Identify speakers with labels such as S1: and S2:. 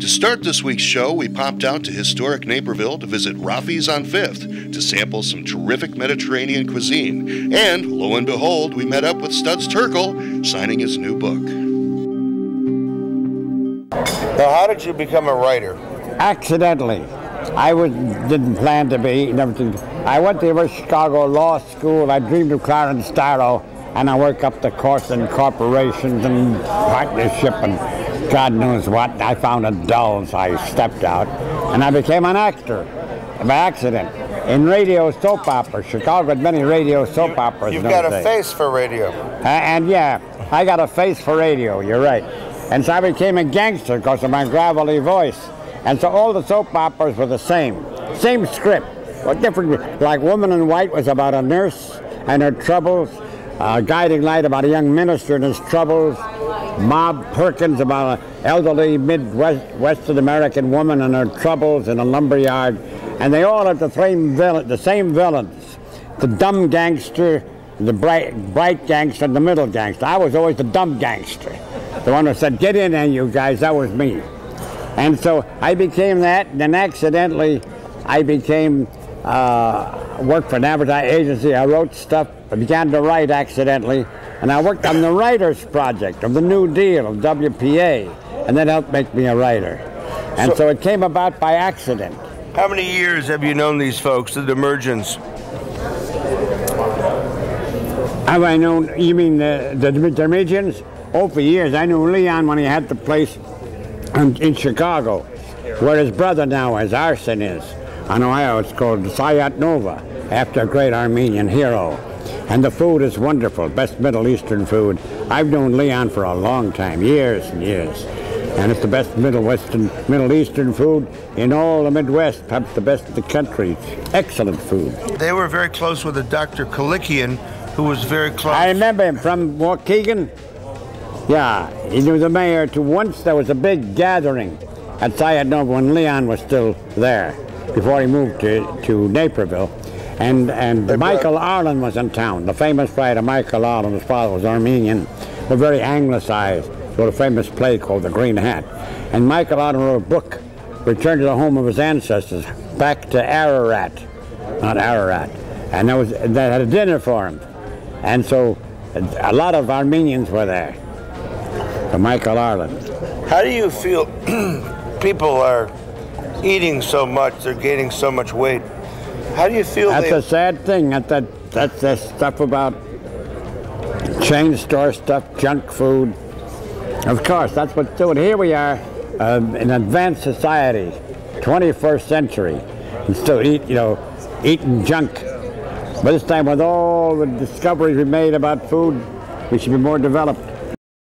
S1: To start this week's show, we popped out to historic Naperville to visit Rafi's on 5th to sample some terrific Mediterranean cuisine. And, lo and behold, we met up with Studs Terkel signing his new book.
S2: Now, how did you become a writer?
S3: Accidentally. Didn't plan to be. I went to Chicago Law School. I dreamed of Clarence Darrow, and I worked up the course in corporations and partnership and God knows what. I found it dull, so I stepped out, and I became an actor by accident in radio soap operas. Chicago had many radio soap operas.
S2: You've got a face for radio.
S3: And yeah, I got a face for radio. You're right. And so I became a gangster because of my gravelly voice. And so all the soap operas were the same script, but different. Like Woman in White was about a nurse and her troubles. Guiding Light about a young minister and his troubles. Bob Perkins about an elderly Midwestern American woman and her troubles in a lumberyard. And they all had the same villains. The dumb gangster, the bright gangster, and the middle gangster. I was always the dumb gangster. The one who said, "Get in there, you guys," that was me. And so I became that, and then accidentally I worked for an advertising agency. I wrote stuff. I began to write accidentally, and I worked on the Writers Project of the New Deal of WPA, and that helped make me a writer. And so it came about by accident.
S2: How many years have you known these folks, the Demergens?
S3: Have I known, you mean the Demergens? Oh, for years. I knew Leon when he had the place in Chicago, where his brother now is, Arson is. On Ohio, it's called Sayat Nova, after a great Armenian hero. And the food is wonderful, best Middle Eastern food. I've known Leon for a long time, years and years. And it's the best Middle Eastern food in all the Midwest, perhaps the best in the country. Excellent food.
S2: They were very close with a Dr. Kalikian, who was very close.
S3: I remember him from Waukegan. Yeah, he was the mayor too. Once there was a big gathering at Sayat Nova when Leon was still there, before he moved to Naperville. And Michael Arlen was in town, the famous writer Michael Arlen. His father was Armenian, but very anglicized. Wrote a famous play called The Green Hat. And Michael Arlen wrote a book, Return to the Home of His Ancestors, back to Ararat, not Ararat. And they had a dinner for him. And so a lot of Armenians were there. So Michael Arlen.
S2: How do you feel people are eating so much, they're gaining so much weight? How do you feel?
S3: That's a sad thing. That's the stuff about chain store stuff, junk food. Of course, that's what's doing. Here we are, in advanced society, 21st century, and still eating junk. But this time, with all the discoveries we made about food, we should be more developed.